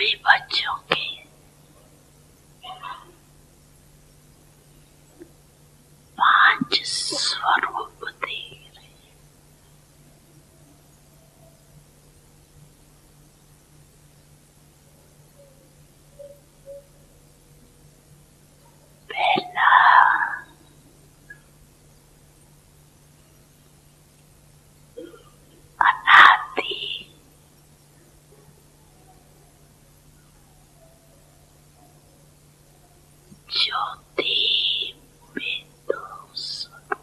सभी बच्चों की पांच स्वरूप देख रहे। पहला अनादि, ज्योति बिंदु स्वरूप।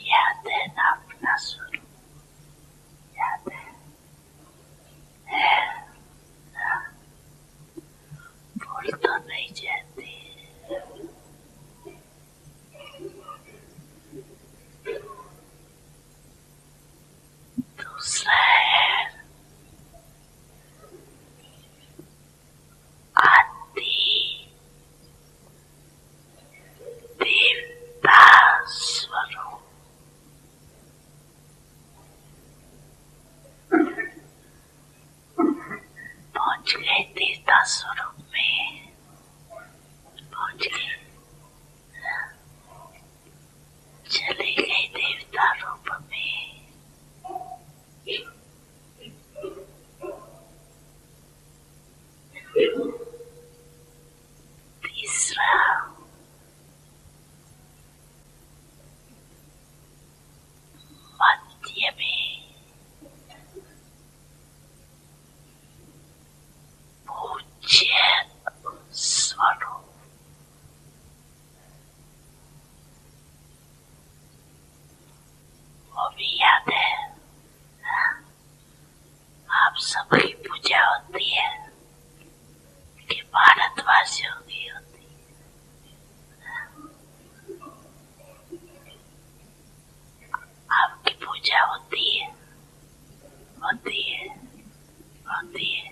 याद है ना अपना स्वरूप? याद है? भूल तो नहीं जाती। दूसरा है आदि देवता स्वरूप। पहुंच गए देवता स्वरूप में, पहुंच गए, चले गए देवता रूप में। तीसरा मध्य में पूज्य स्वरूप। वो भी याद है? आप सबकी पूजा होती है कि भारतवासियों की होती है? आपकी पूजा होती है? होती है, होती है।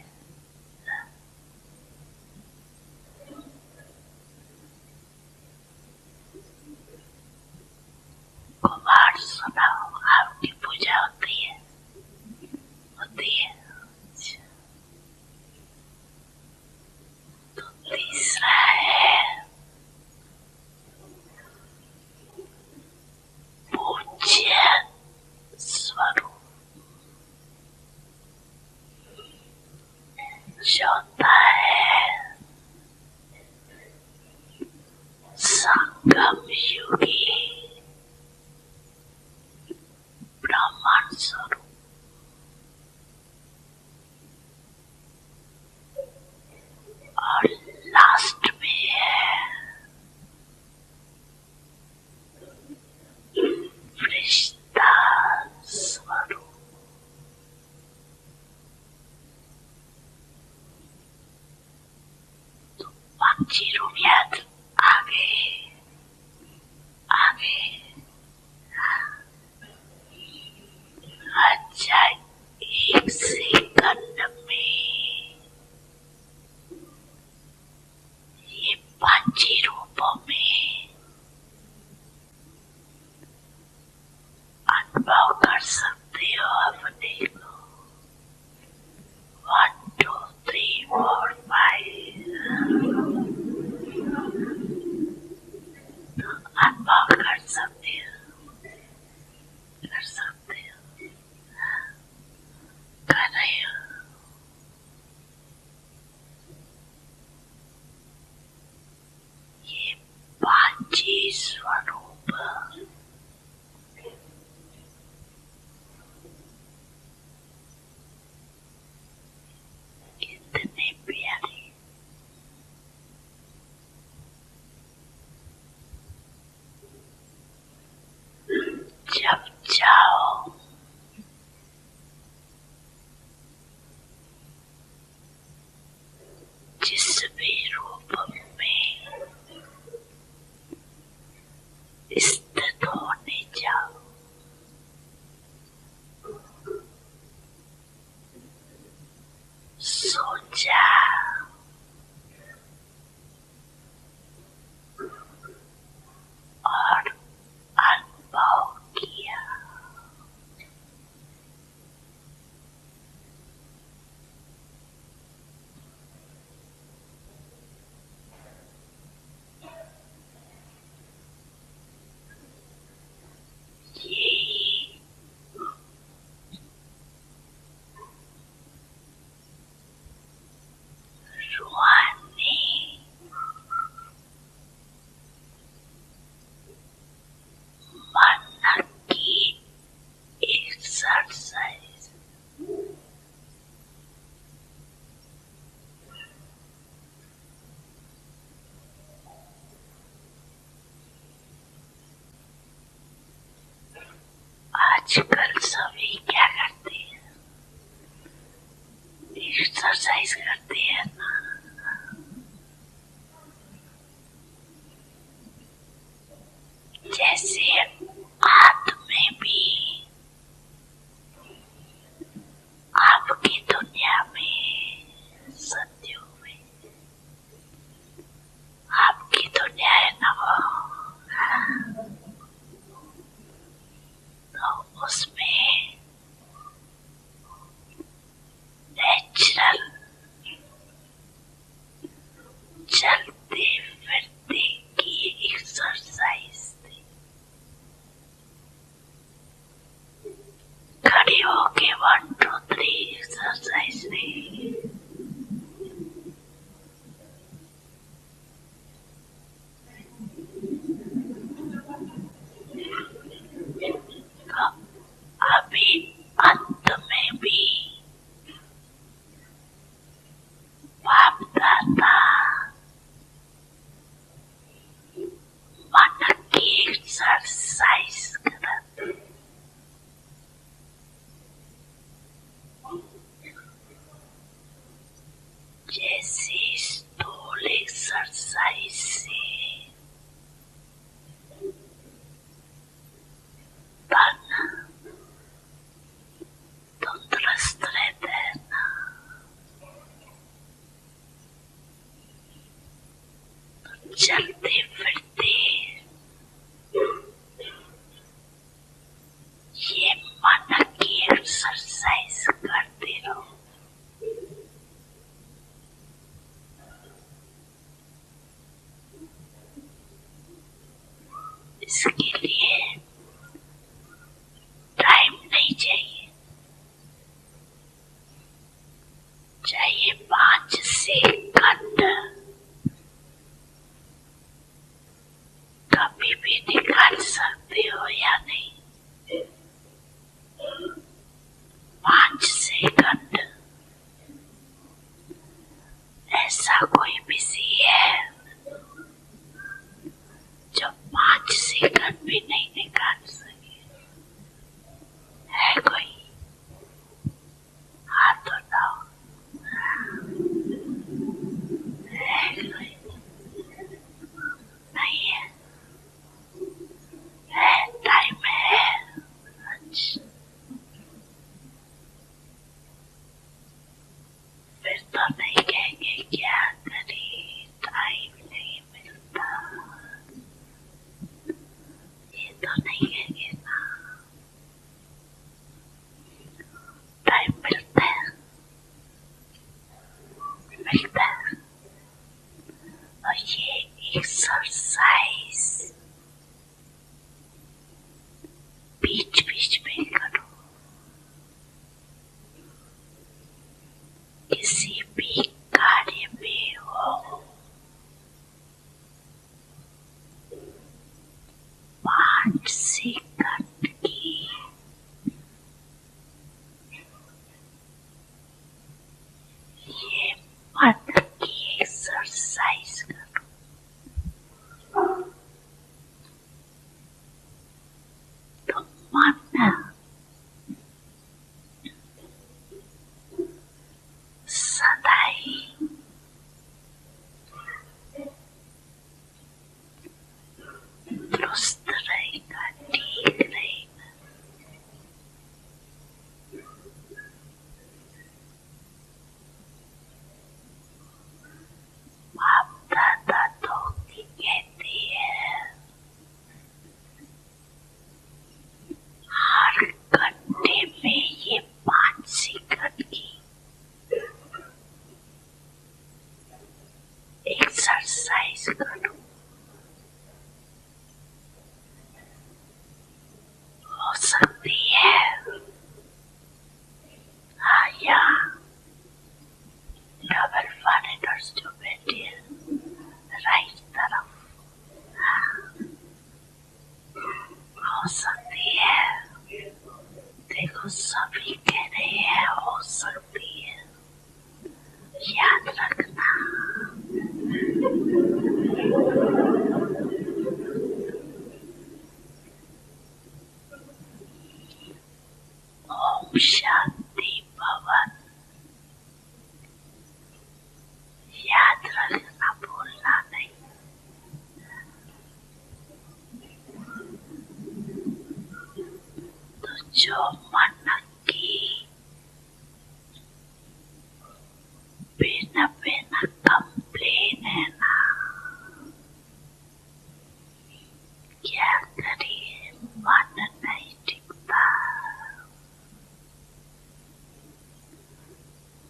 कुमार सुनाओ, आपकी पूजा होती है? होती है। तो तीसरा है पूज्य स्वरूप। चौथा है संगम युगी ब्राह्मण स्वरूप। और लास्ट में है फरिश्ता स्वरूप। तो पांची रूप याद आगे आगे। अच्छा, एक सेकंड में ये पांची रूपों में अनुभव कर सकते हो अपने को। 1 2 3 4 5 अनुभव कर सकते हो, कर सकते हो, कर रहे हो। ये पांची स्वरूप कितने प्यारे। जब जाओ जिस भी रूप में स्थित होने जाओ, सोचा और अनुभव आजकल सभी क्या करते हैं, एक्सरसाइज करते हैं ना। जैसे हाथ में भी आपकी दुनिया में, सत्यों में आपकी दुनिया है ना वो, तो उसमें नेचुरल चलते फिरते की एक्सरसाइज थी। खड़े होके 1 2 3 एक्सरसाइज थी। तो अभी अंत में भी बाप दादा मन की एक्सरसाइज करते। जैसे स्थूल एक्सरसाइज से तन तंदुरुस्त रहता है ना, तो चलते फिरते ये मन की एक्सरसाइज करते रहो। इसके लिए टाइम नहीं चाहिए, चाहिए 5 सेकंड। कभी भी निकाल सकते हो या नहीं, 5 सेकंड। ऐसा कोई बिजी है जो 5 सेकंड भी नहीं निकाल सके? है कोई? हाथ उठाओ। है कोई? नहीं है? है, टाइम है। अच्छा, फिर तो नहीं कहेंगे क्या करें, टाइम नहीं मिलता, ये तो नहीं कहेंगे ना। टाइम मिलता है, मिलता है। और ये एक्सरसाइज बीच बीच में करो। किसी भी कार्य में हो, 5 सेकंड की ये मन की एक्सरसाइज करो। तो मन सदा ही दुरुस्त रहेगा, ठीक रहेगा। बाप दादा तो कहते हैं हर घंटे में ये 5 सेकंड की एक्सरसाइज करो। हो सकती है या डबल फॉरेनर्स जो बैठे हैं राइट तरफ, हो सकती है। देखो सभी कह रहे हैं हो सकती है, याद रखना। शांति भवन। याद रखना, भूलना नहीं। तो जो मन की बिना बिना कंप्लेन है ना, क्या करिए, मन नहीं टिकता।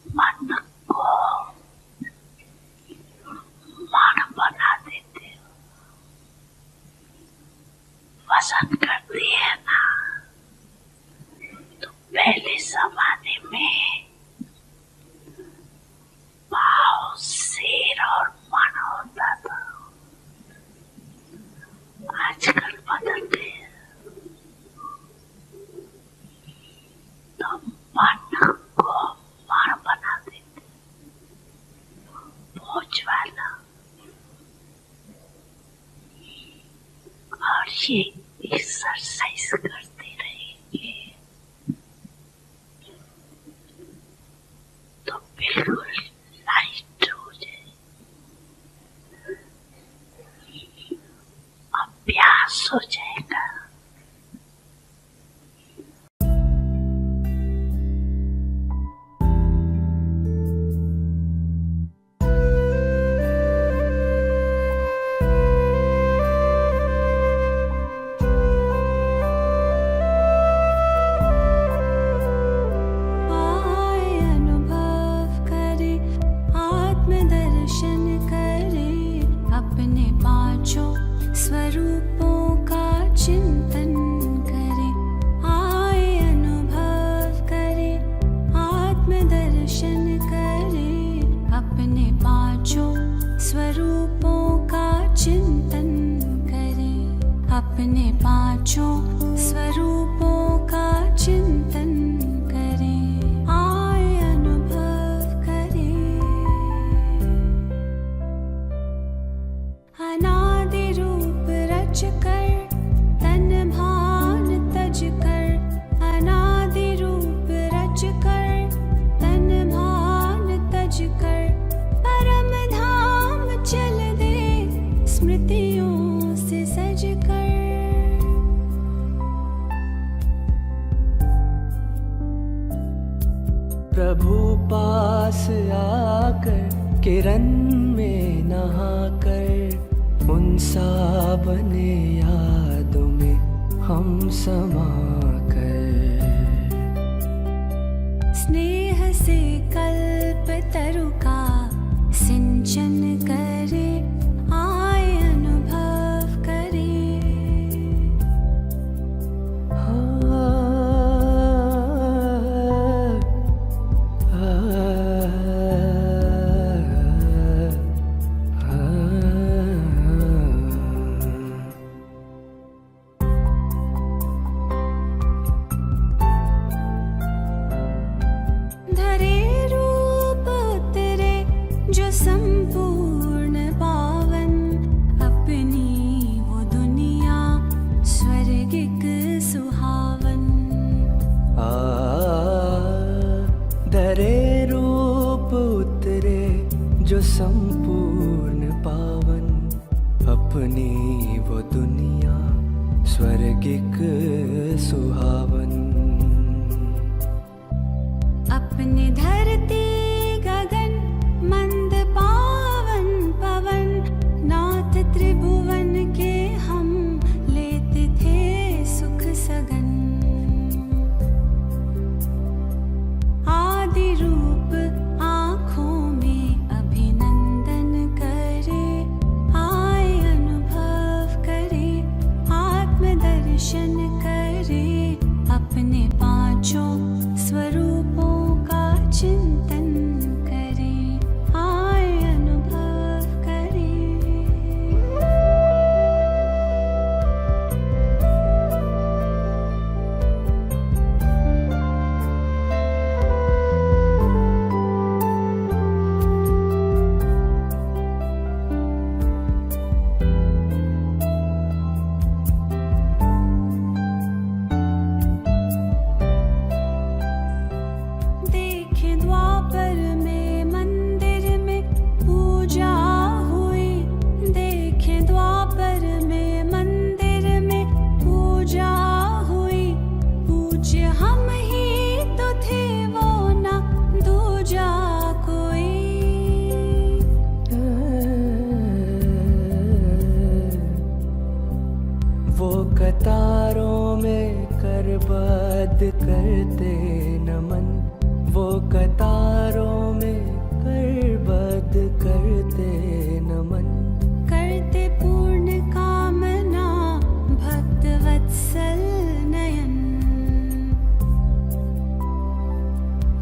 मन को मन बना देते हो, पसंद करती है ना। तो पहले जमाने में पाव, सिर और मन होता था, आजकल बदल गए। तो मन को मन बना देते, बोझ वाला। और ये एक्सरसाइज करते रहेंगे तो बिल्कुल लाइट हो जाए, अभ्यास हो जाएगा। स्वरूपों का चिंतन करे, आए अनुभव करे, आत्मदर्शन करे। अपने पांचों स्वरूपों का चिंतन करे, अपने पांचों स्वरूपों का चिंतन करे, आए अनुभव करे। अनादि रूप रच कर, तन भान तज कर, अनादि रूप रच कर, तन भान तज कर। परम धाम चल दे, स्मृतियों से सज कर। प्रभु पास आकर, किरण में नहाकर, उन सावन यादों में हम समा कर। स्नेह से कल्प तरु का सिंचन करे, आए अनुभव करे। धरे रूप उतरे जो संपूर्ण पावन, अपनी वो दुनिया स्वर्गिक सुहावन। धरे रूप उतरे जो संपूर्ण पावन, अपनी वो दुनिया स्वर्गिक सुहावन। अपने धरती गगन मंद पावन पवन, नाथ त्रिभुवन के हम लेते थे सुख सगन। आदि रूप आँखों में अभिनंदन करे, आए अनुभव करे, आत्मदर्शन करे। अपने पांचों स्वरूपों का चिंतन करे, आए अनुभव करे। कतारों में करबद्ध करते नमन, वो कतारों में करबद्ध करते नमन। करते पूर्ण कामना भक्त वत्सल नयन,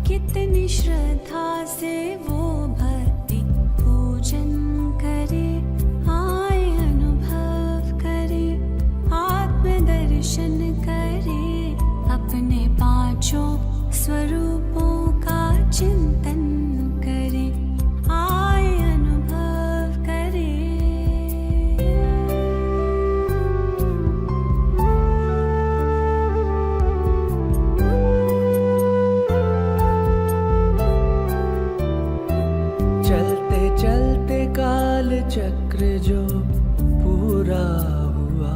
कितनी श्रद्धा से वो भक्ति पूजन करे, आए अनुभव करे, आत्मदर्शन करे, अपने पांचों स्वरूपों का चिंतन करे, आए अनुभव करे। चलते चलते काल चक्र जो पूरा हुआ,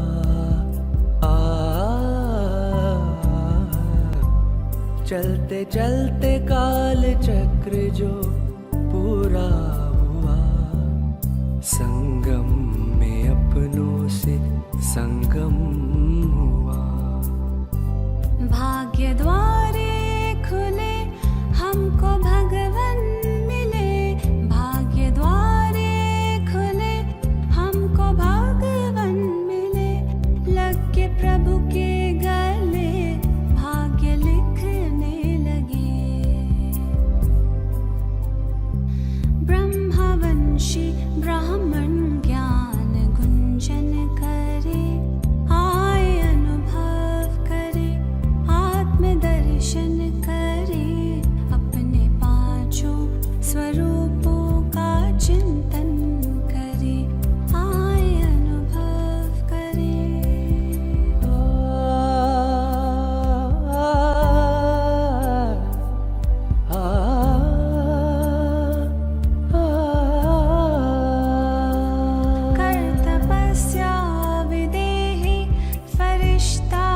चलते चलते काल चक्र जो पूरा हुआ, संगम में अपनों से संगम हुआ। भाग्य द्वारे खुले हमको भगवन मिले, भाग्य द्वारे खुले हमको भगवन मिले, लग के प्रभु के गले भाग्य लिखने लगे। ब्रह्मवंशी ब्राह्मण ज्ञान गुंजन करे, आए अनुभव करे, आत्मदर्शन करे, अपने पांचों स्वरूपों का चिंतन करे, आए अनुभव करे। कर तपस्या विदेही फरिश्ता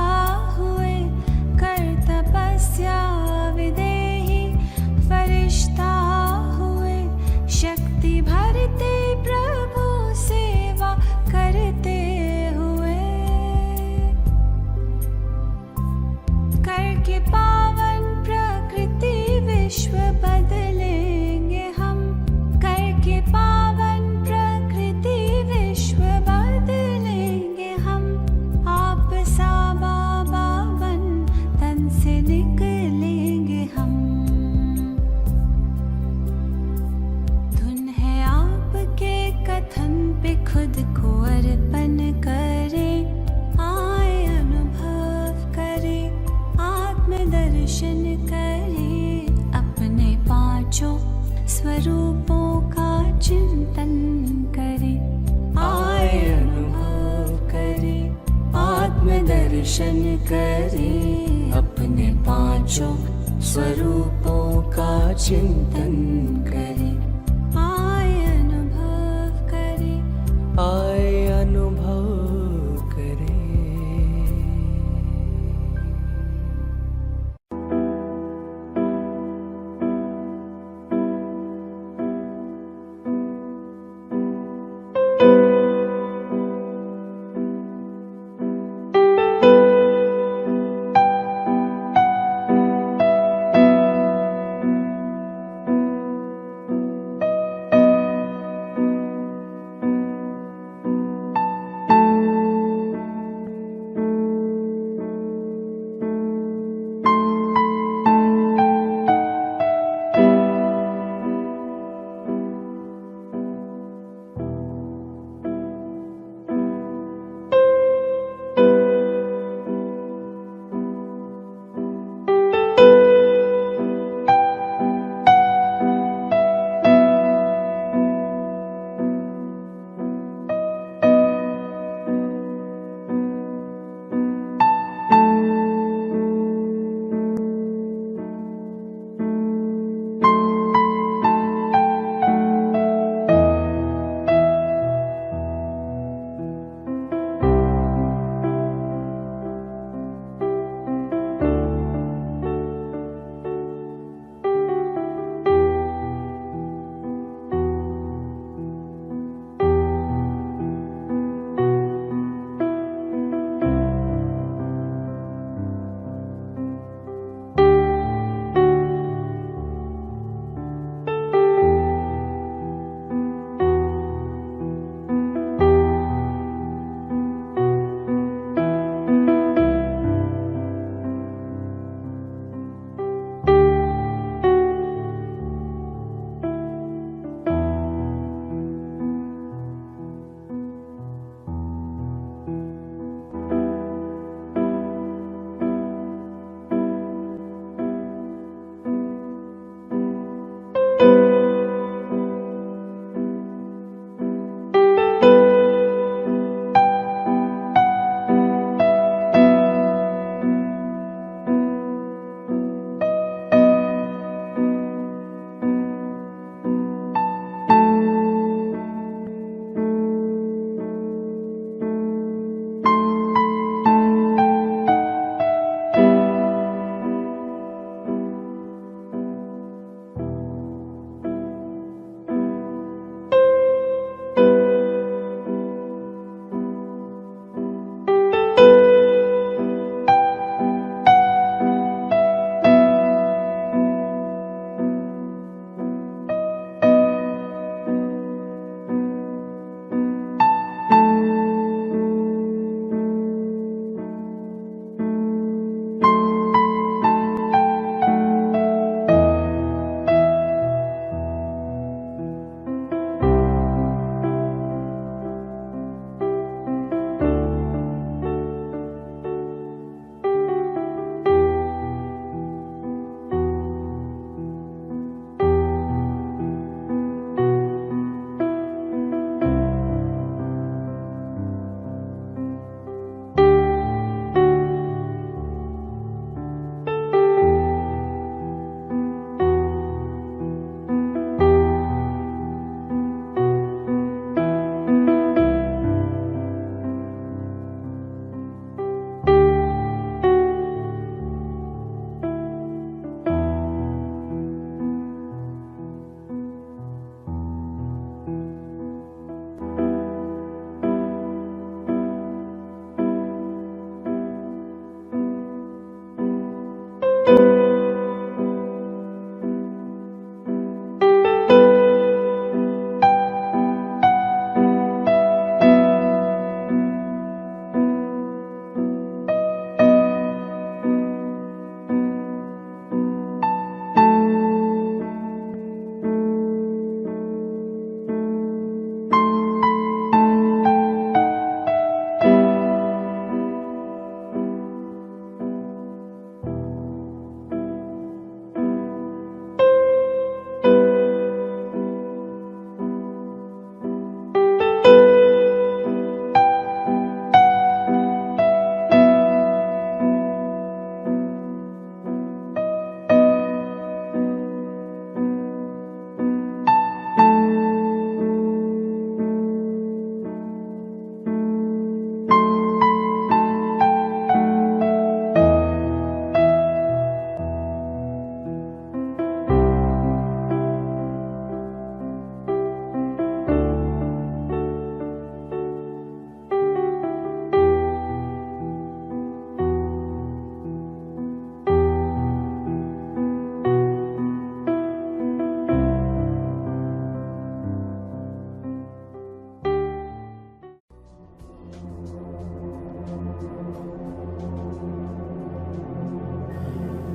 हुए, कर तपस्या विदेही फरिश्ता हुए, शक्ति भरते प्रभु सेवा करते हुए, करके पावन प्रकृति विश्व बदलेंगे हम, करके पावन प्रकृति विश्व बदलेंगे हम, आप सा बाबा बन तन से निकलेंगे हम। धुन है आपके कथन पे खुद को अर्पण करे, आए अनुभव करे, आत्मदर्शन करे, अपने पांचों स्वरूपों का चिंतन करे, आए अनुभव करे, आत्मदर्शन करे, अपने पांचों स्वरूपों का चिंतन करे, आए अनुभव करे, आए अनुभव करे।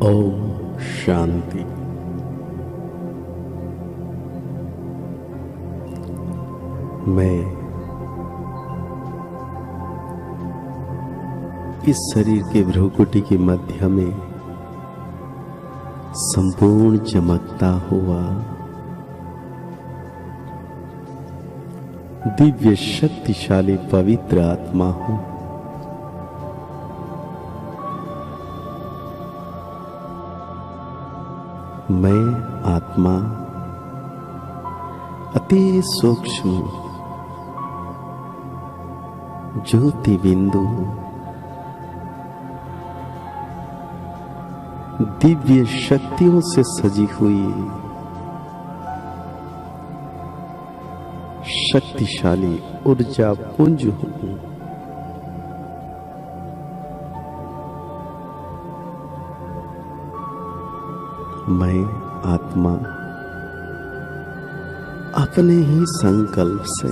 ओम शांति। मैं इस शरीर के भ्रूकुटी के मध्य में संपूर्ण चमकता हुआ दिव्य शक्तिशाली पवित्र आत्मा हूं। मैं आत्मा अति सूक्ष्म ज्योति बिंदु दिव्य शक्तियों से सजी हुई शक्तिशाली ऊर्जा पुंज हूं। मैं आत्मा अपने ही संकल्प से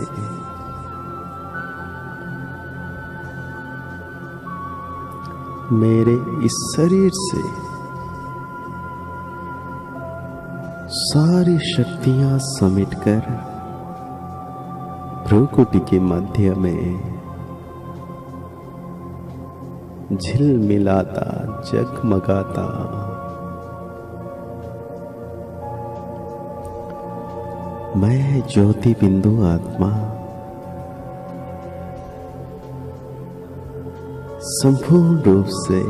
मेरे इस शरीर से सारी शक्तियां समेटकर भ्रूकुटी के मध्य में झिलमिलाता जगमगाता मैं ज्योति बिंदु आत्मा संपूर्ण रूप से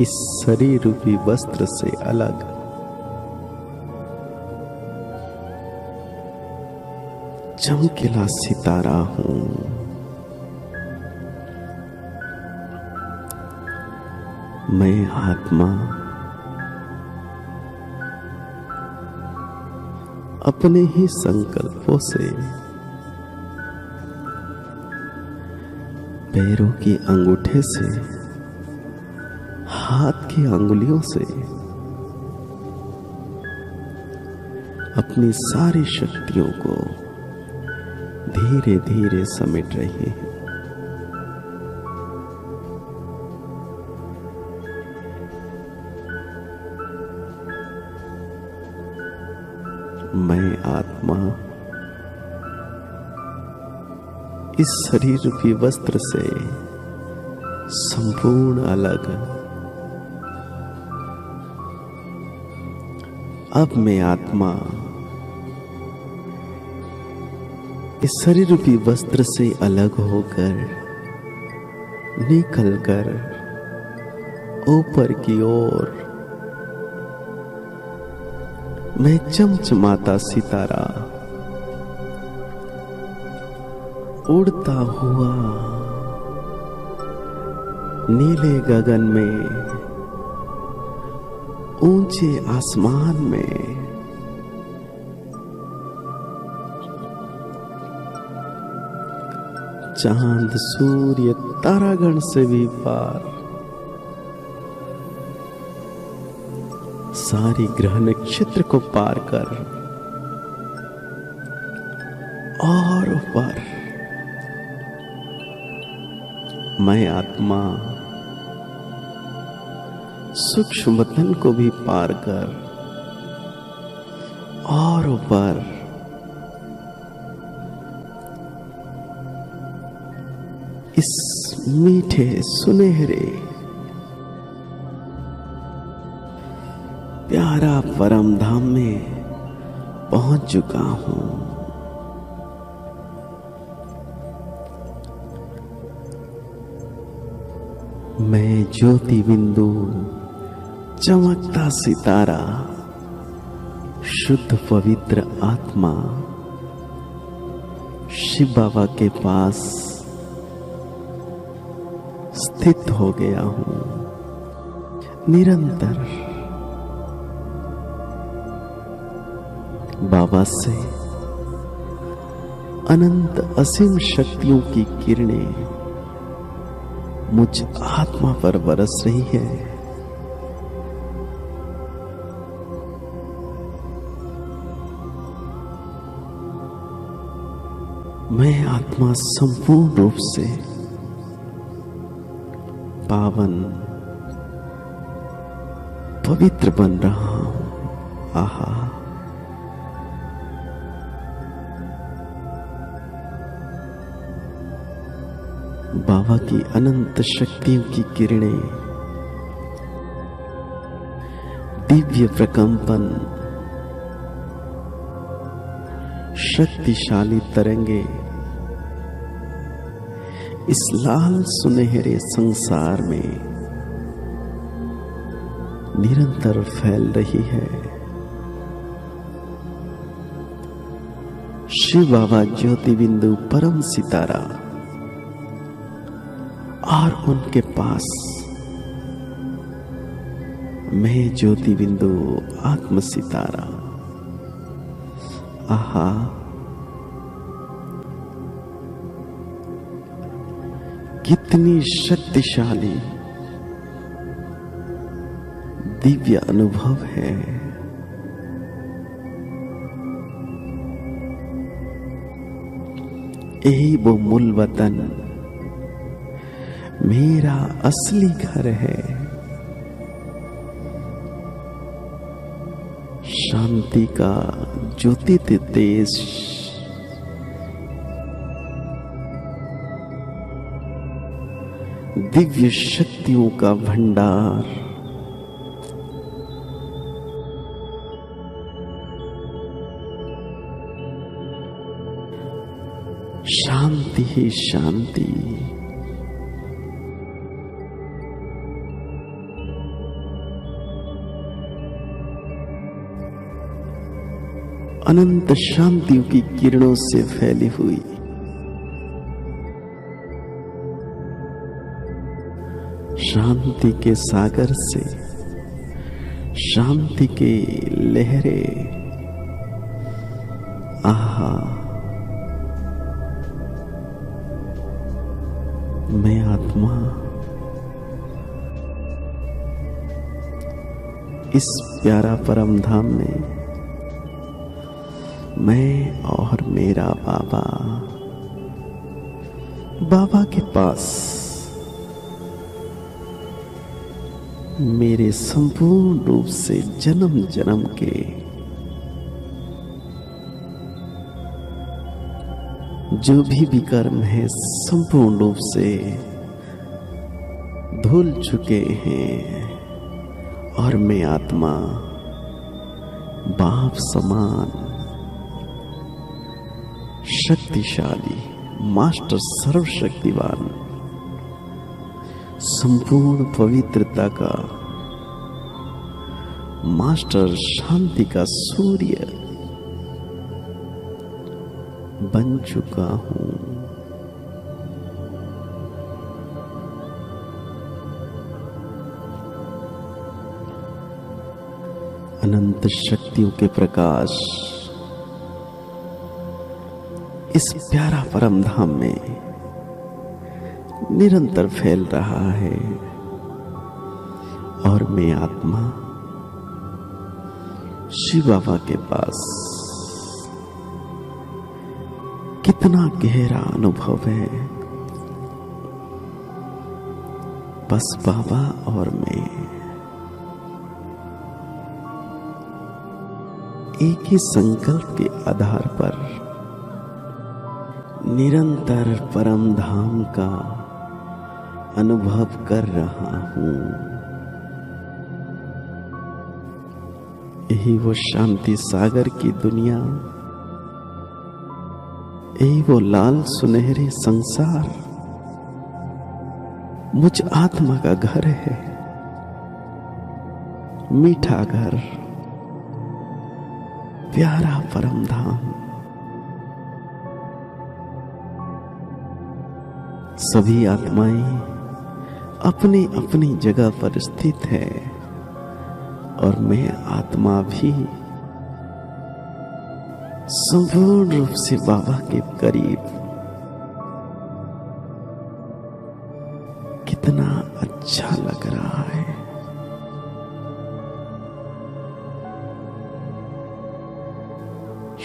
इस शरीर रूपी वस्त्र से अलग चमकीला सितारा हूं। मैं आत्मा अपने ही संकल्पों से पैरों की अंगूठे से हाथ की अंगुलियों से अपनी सारी शक्तियों को धीरे धीरे समेट रही है। मैं आत्मा इस शरीर रूपी वस्त्र से संपूर्ण अलग। अब मैं आत्मा इस शरीर रूपी वस्त्र से अलग होकर निकलकर ऊपर की ओर मैं चमचमाता सितारा उड़ता हुआ नीले गगन में ऊंचे आसमान में चांद सूर्य तारागण से भी पार सारी ग्रह नक्षत्र को पार कर और ऊपर मैं आत्मा सूक्ष्म वतन को भी पार कर और ऊपर इस मीठे सुनहरे प्यारा परम धाम में पहुंच चुका हूं। मैं ज्योति बिंदु चमकता सितारा शुद्ध पवित्र आत्मा शिव बाबा के पास स्थित हो गया हूं। निरंतर बाबा से अनंत असीम शक्तियों की किरणें मुझ आत्मा पर बरस रही है। मैं आत्मा संपूर्ण रूप से पावन पवित्र बन रहा हूं। आहा, बाबा की अनंत शक्तियों की किरणें, दिव्य प्रकंपन, शक्तिशाली तरंगे इस लाल सुनहरे संसार में निरंतर फैल रही है। शिव बाबा ज्योति बिंदु परम सितारा और उनके पास मैं ज्योति बिंदु आत्म सितारा। आहा, कितनी शक्तिशाली दिव्य अनुभव है। यही वो मूल वतन, मेरा असली घर है। शांति का ज्योतित देश, दिव्य शक्तियों का भंडार, शांति ही शांति। अनंत शांतियों की किरणों से फैली हुई शांति के सागर से शांति की लहरें। आहा, मैं आत्मा इस प्यारा परम धाम में, मैं और मेरा बाबा, बाबा के पास मेरे संपूर्ण रूप से जन्म जन्म के जो भी विकर्म है संपूर्ण रूप से धुल चुके हैं और मैं आत्मा बाप समान शक्तिशाली मास्टर सर्वशक्तिवान संपूर्ण पवित्रता का मास्टर शांति का सूर्य बन चुका हूं। अनंत शक्तियों के प्रकाश इस प्यारा परम धाम में निरंतर फैल रहा है और मैं आत्मा शिव बाबा के पास कितना गहरा अनुभव है। बस बाबा और मैं एक ही संकल्प के आधार पर निरंतर परम धाम का अनुभव कर रहा हूं। यही वो शांति सागर की दुनिया, यही वो लाल सुनहरे संसार मुझ आत्मा का घर है। मीठा घर, प्यारा परम धाम। सभी आत्माएं अपनी अपनी जगह पर स्थित है और मैं आत्मा भी संपूर्ण रूप से बाबा के करीब। कितना अच्छा लग रहा है।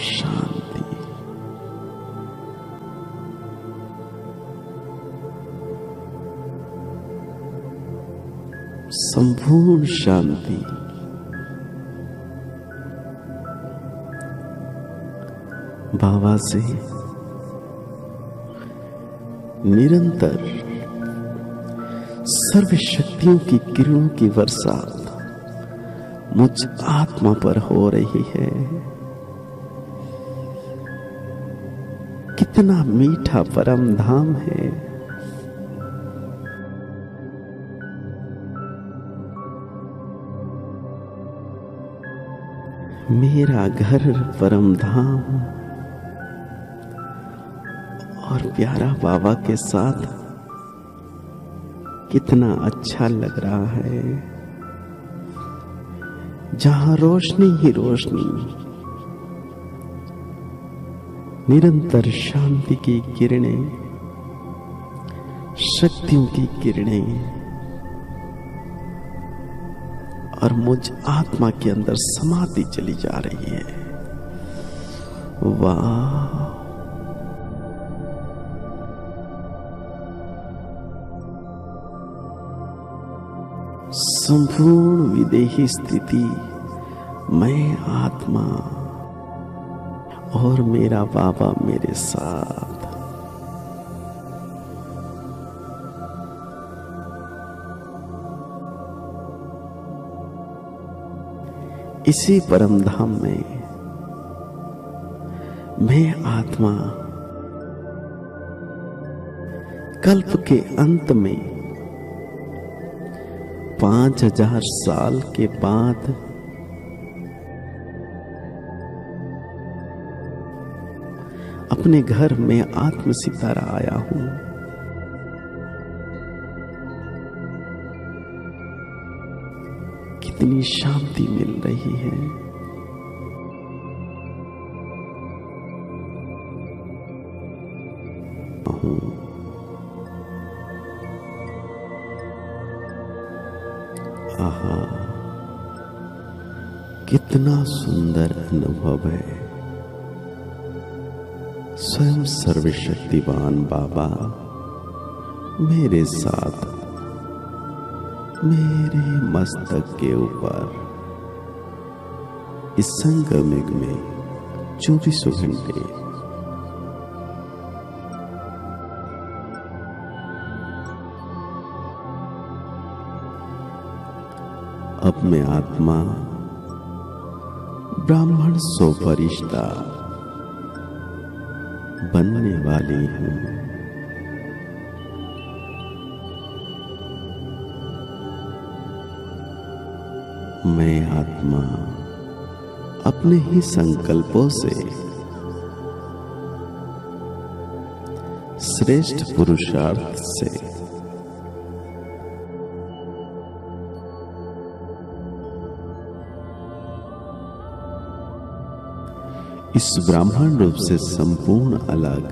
शांति, संपूर्ण शांति। बाबा से निरंतर सर्व शक्तियों की किरणों की वर्षा मुझ आत्मा पर हो रही है। कितना मीठा परम धाम है। मेरा घर परम धाम और प्यारा बाबा के साथ कितना अच्छा लग रहा है। जहां रोशनी ही रोशनी, निरंतर शांति की किरणें, शक्तियों की किरणें और मुझ आत्मा के अंदर समाती चली जा रही है। वाह, संपूर्ण विदेही स्थिति, मैं आत्मा और मेरा बाबा मेरे साथ। इसी परम धाम में मैं आत्मा कल्प के अंत में 5000 साल के बाद अपने घर में आत्म सितारा आया हूं। कितनी शांति मिल रही है। आहा, कितना सुंदर अनुभव है। स्वयं सर्वशक्तिवान बाबा मेरे साथ, मेरे मस्तक के ऊपर इस संगमिक में 24 घंटे अब मैं आत्मा ब्राह्मण सो फरिश्ता बनने वाली हूं। मैं आत्मा अपने ही संकल्पों से श्रेष्ठ पुरुषार्थ से इस ब्राह्मण रूप से संपूर्ण अलग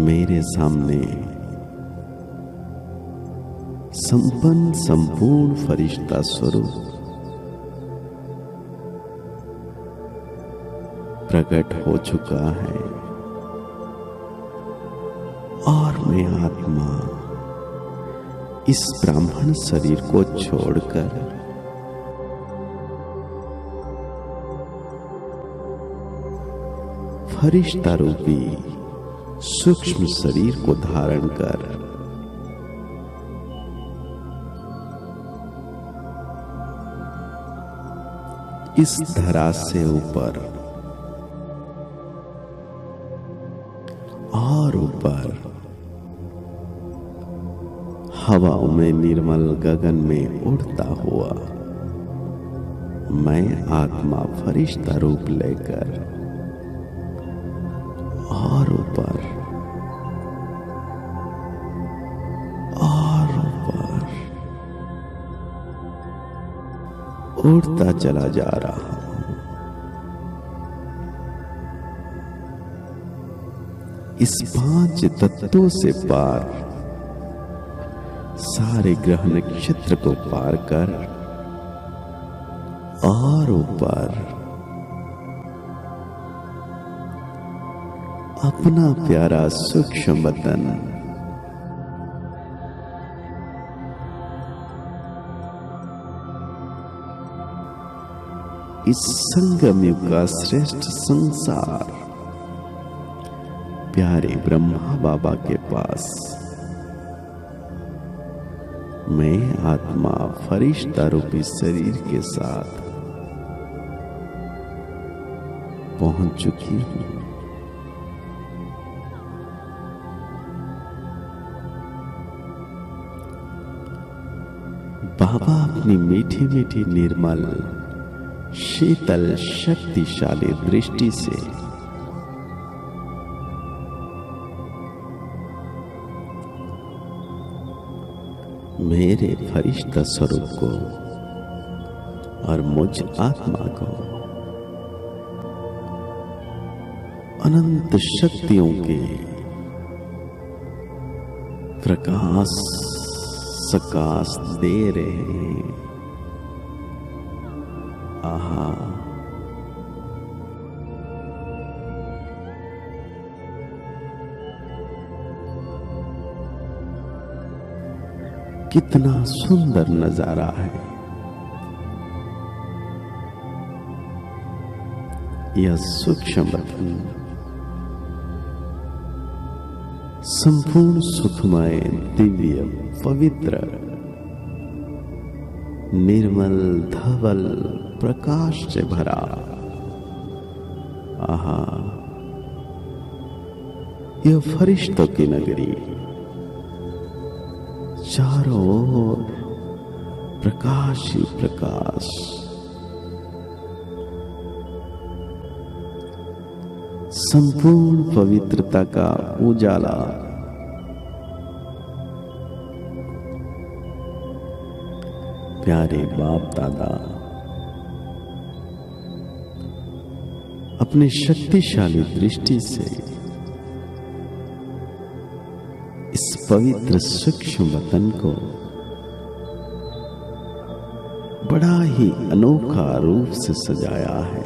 मेरे सामने संपन्न संपूर्ण फरिश्ता स्वरूप प्रकट हो चुका है। और मैं आत्मा इस ब्राह्मण शरीर को छोड़कर फरिश्ता रूपी सूक्ष्म शरीर को धारण कर इस धरा से ऊपर और ऊपर हवाओं में निर्मल गगन में उड़ता हुआ मैं आत्मा फरिश्ता रूप लेकर और ऊपर उड़ता चला जा रहा हूं। इस 5 तत्वों से पार सारे ग्रह नक्षत्र को पार कर और ऊपर अपना प्यारा सूक्ष्म बदन इस संगम युग का श्रेष्ठ संसार प्यारे ब्रह्मा बाबा के पास मैं आत्मा फरिश्ता रूपी शरीर के साथ पहुंच चुकी हूं। बाबा अपनी मीठी मीठी निर्मल शीतल शक्तिशाली दृष्टि से मेरे फरिश्ता स्वरूप को और मुझ आत्मा को अनंत शक्तियों के प्रकाश सकाश दे रहे हैं। आहा, कितना सुंदर नजारा है। यह सूक्ष्म वतन संपूर्ण सुखमय दिव्य पवित्र निर्मल धवल प्रकाश से भरा। आहा, यह फरिश्तों की नगरी चारों ओर प्रकाश ही प्रकाश। संपूर्ण पवित्रता का उजाला प्यारे बाप दादा अपने शक्तिशाली दृष्टि से इस पवित्र सूक्ष्म वतन को बड़ा ही अनोखा रूप से सजाया है।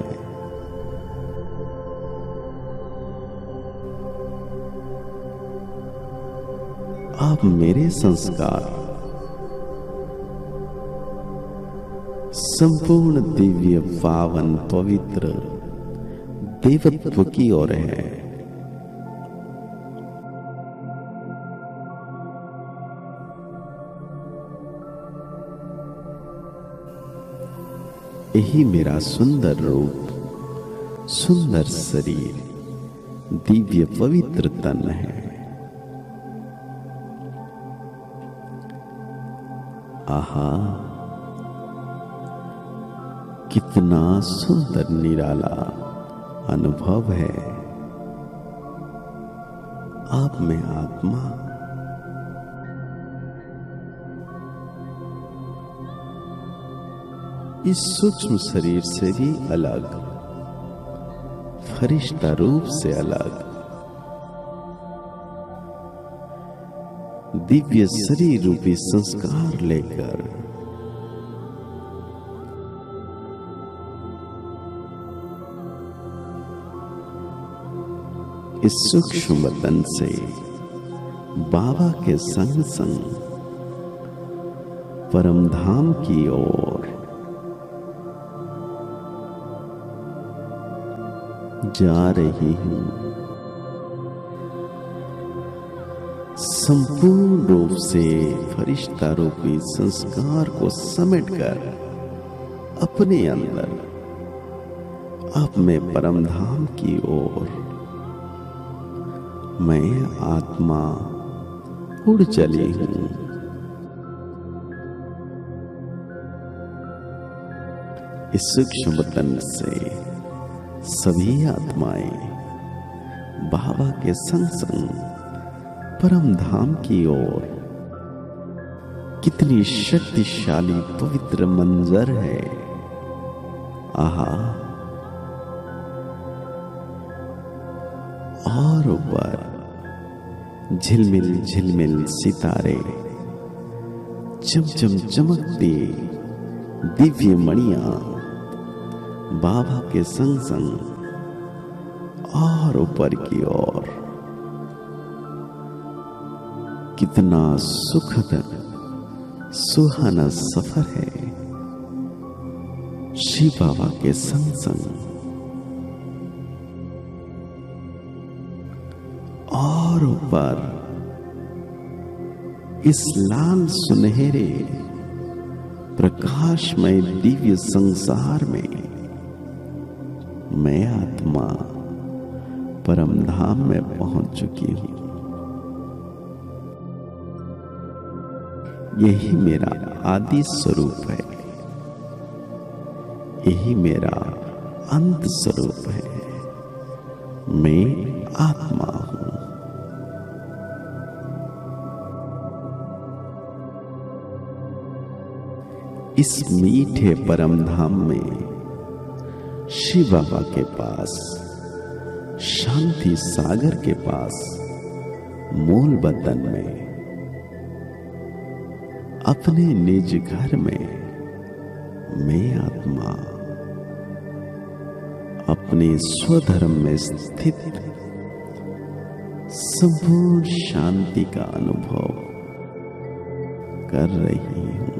आप मेरे संस्कार संपूर्ण दिव्य पावन पवित्र देवत्व की ओर है। यही मेरा सुंदर रूप, सुंदर शरीर, दिव्य पवित्र तन है। आहा, कितना सुंदर निराला अनुभव है। आप में आत्मा इस सूक्ष्म शरीर से भी अलग, फरिश्ता रूप से अलग, दिव्य शरीर रूपी संस्कार लेकर इस सूक्ष्म वतन से बाबा के संग संग परम धाम की ओर जा रही हूं। संपूर्ण रूप से फरिश्ता रूपी संस्कार को समेटकर अपने अंदर अब मैं परम धाम की ओर मैं आत्मा उड़ चली हूं। इस सूक्ष्म वतन से सभी आत्माएं बाबा के संग संग परम धाम की ओर। कितनी शक्तिशाली पवित्र मंजर है। आहा, और ऊपर झिलमिल झिलमिल सितारे, चमचम चमकती दिव्य मणियां बाबा के संग संग और ऊपर की ओर। कितना सुखद सुहाना सफर है। शिव बाबा के संग संग और ऊपर इस लाल सुनहरे प्रकाशमय दिव्य संसार में मैं आत्मा परम धाम में पहुंच चुकी हूं। यही मेरा आदि स्वरूप है, यही मेरा अंत स्वरूप है। मैं आत्मा हूं। इस मीठे परम धाम में शिव बाबा के पास, शांति सागर के पास, मूल वतन में, अपने निज घर में मैं आत्मा अपने स्वधर्म में स्थित संपूर्ण शांति का अनुभव कर रही हूं।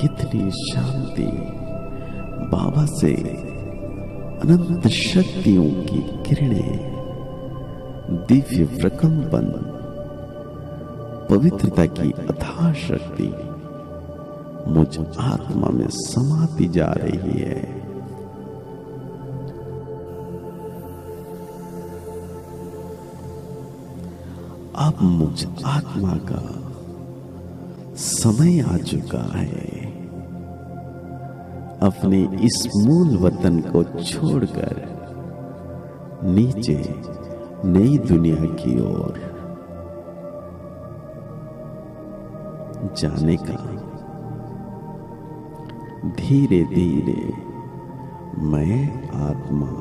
कितनी शांति बाबा से अनंत शक्तियों की किरणें, दिव्य प्रकंपन, पवित्रता की अथाह शक्ति मुझ आत्मा में समाती जा रही है। अब मुझ आत्मा का समय आ चुका है अपने इस मूल वतन को छोड़कर नीचे नई दुनिया की ओर जाने का। धीरे धीरे मैं आत्मा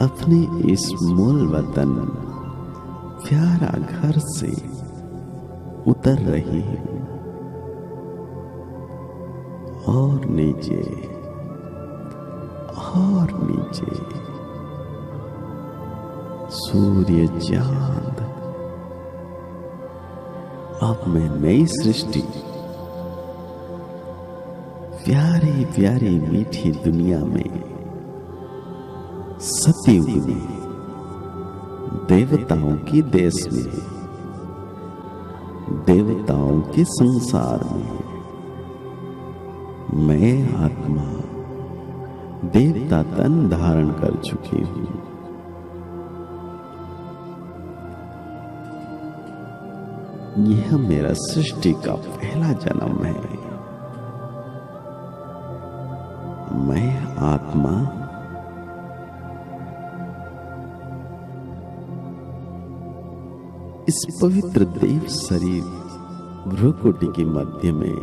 अपने इस मूल वतन प्यारा घर से उतर रही हूं और नीचे और नीचे सूर्य चांद। अब मैं नई सृष्टि, प्यारी प्यारी मीठी दुनिया में, सतयुग में, देवताओं की देश में, देवताओं के संसार में मैं आत्मा देवता तन धारण कर चुकी हूं। यह मेरा सृष्टि का पहला जन्म है। मैं आत्मा इस पवित्र देव शरीर भ्रुकुटी के मध्य में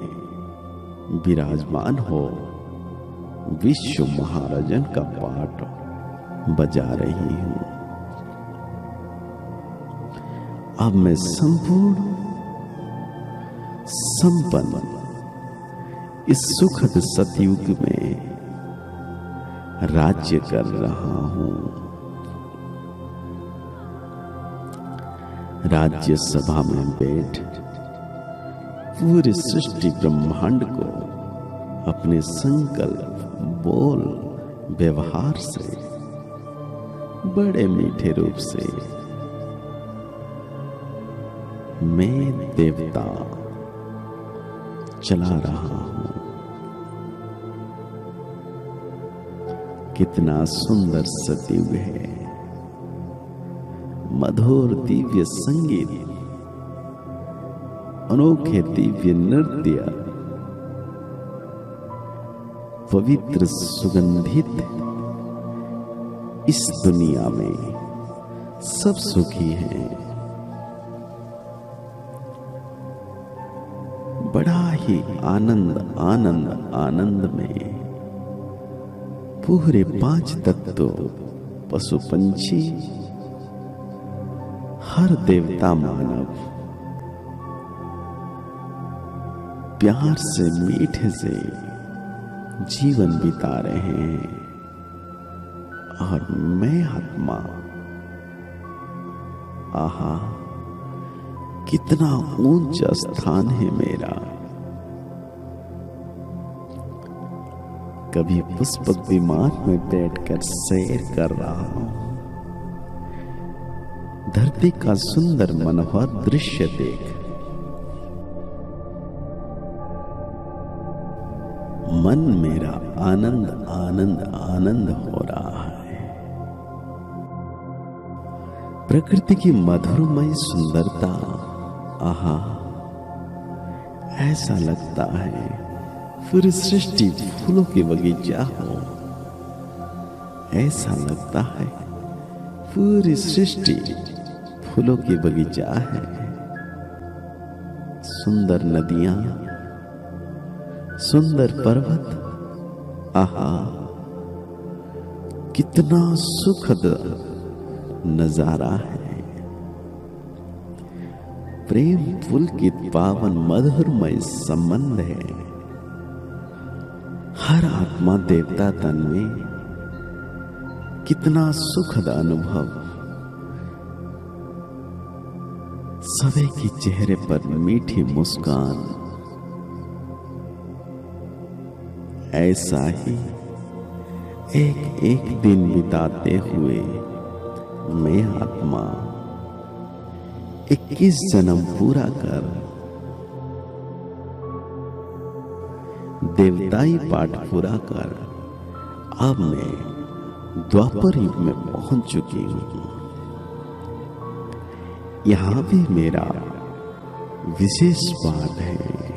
विराजमान हो विश्व महाराजन का पाठ बजा रही हूं। अब मैं संपूर्ण संपन्न इस सुखद सतयुग में राज्य कर रहा हूं। राज्यसभा में बैठ पूरे सृष्टि ब्रह्मांड को अपने संकल्प, बोल, व्यवहार से बड़े मीठे रूप से मैं देवता चला रहा हूं। कितना सुंदर सतयुग है। मधुर दिव्य संगीत, अनोखे दिव्य नृत्य, पवित्र सुगंधित इस दुनिया में सब सुखी हैं। बड़ा ही आनंद आनंद आनंद में पूरे 5 तत्व, पशु पंछी, हर देवता मानव प्यार से, मीठे से जीवन बिता रहे हैं और मैं आत्मा आहा, कितना ऊंचा स्थान है मेरा। कभी पुष्पक विमान में बैठकर सैर कर रहा हूं, धरती का सुंदर मनोहर दृश्य देख मन मेरा आनंद आनंद आनंद हो रहा है। प्रकृति की मधुरमय सुंदरता, आहा, ऐसा लगता है पूरी सृष्टि फूलों की बगीचा हो। ऐसा लगता है पूरी सृष्टि फूलों की बगीचा है। सुंदर नदियां, सुंदर पर्वत, आहा, कितना सुखद नजारा है। प्रेम पुलकित पावन मधुरमय संबंध है। हर आत्मा देवता तन में कितना सुखद अनुभव। सभी के चेहरे पर मीठी मुस्कान। ऐसा ही एक एक दिन बिताते हुए मैं आत्मा 21 जन्म पूरा कर देवताई पाठ पूरा कर अब मैं द्वापर युग में पहुंच चुकी हूं। यहां भी मेरा विशेष पाठ है।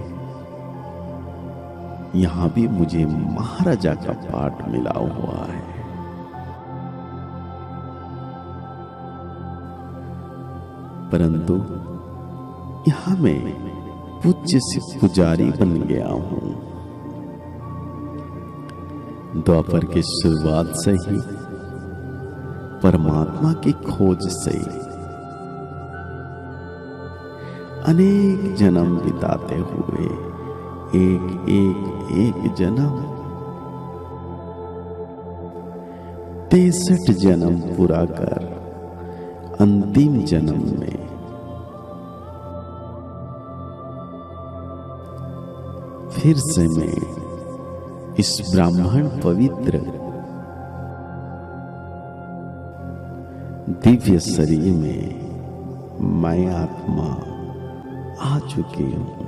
यहां भी मुझे महाराजा का पाठ मिला हुआ है। परंतु यहां मैं पूज्य से पुजारी बन गया हूं। द्वापर की शुरुआत से ही परमात्मा की खोज से अनेक जन्म बिताते हुए एक जन्म 63 जन्म पूरा कर अंतिम जन्म में फिर से मैं इस ब्राह्मण पवित्र दिव्य शरीर में मैं आत्मा आ चुकी हूं।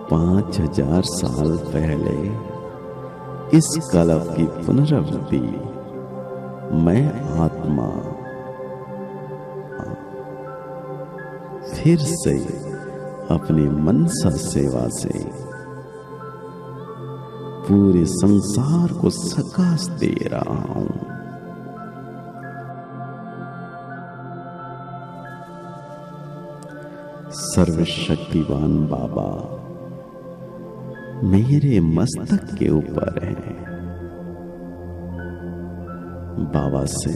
5000 साल पहले इस कलप की पुनरावृत्ति मैं आत्मा फिर से अपनी मनसा सेवा से पूरे संसार को सकाश दे रहा हूं। सर्वशक्तिवान बाबा मेरे मस्तक के ऊपर है। बाबा से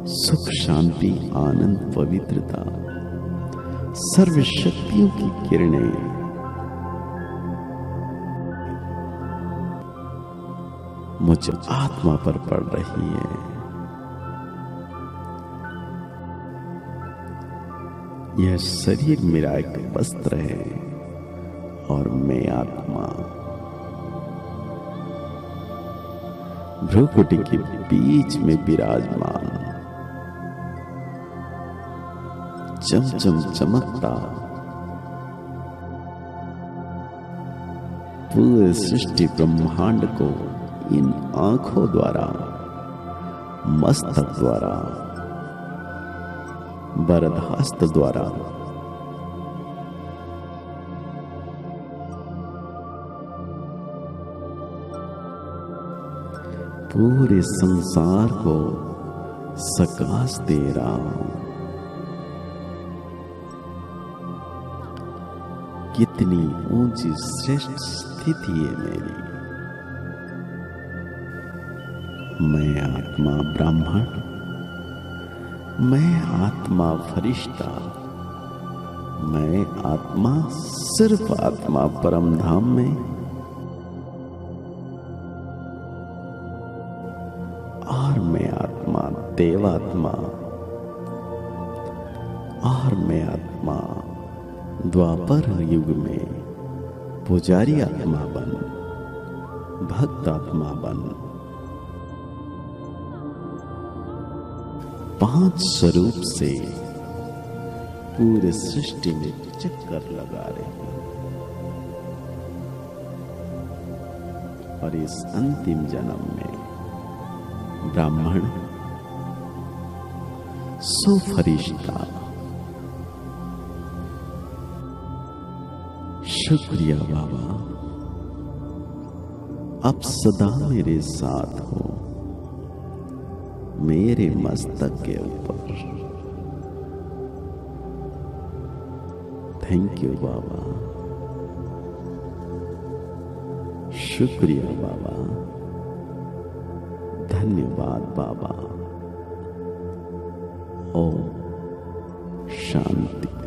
सुख शांति आनंद पवित्रता सर्व शक्तियों की किरणें मुझ आत्मा पर पड़ रही है। यह शरीर मेरा एक वस्त्र है और मैं आत्मा भ्रुकुटी के बीच में विराजमान चमचम चमकता पूरे सृष्टि ब्रह्मांड को इन आंखों द्वारा मस्तक द्वारा वरद हस्त द्वारा पूरे संसार को सकाश दे रहा हूं। कितनी ऊंची श्रेष्ठ स्थिति है मेरी। मैं आत्मा ब्राह्मण, मैं आत्मा फरिश्ता, मैं आत्मा सिर्फ आत्मा परम धाम में देवात्मा और मैं आत्मा द्वापर युग में पुजारी आत्मा बन, भक्त आत्मा बन, 5 स्वरूप से पूरे सृष्टि में चक्कर लगा रहे हैं। और इस अंतिम जन्म में ब्राह्मण, सो फरिश्ता, शुक्रिया बाबा, आप सदा मेरे साथ हो, मेरे मस्तक के ऊपर। थैंक यू बाबा, शुक्रिया बाबा, धन्यवाद बाबा। ओम शांति।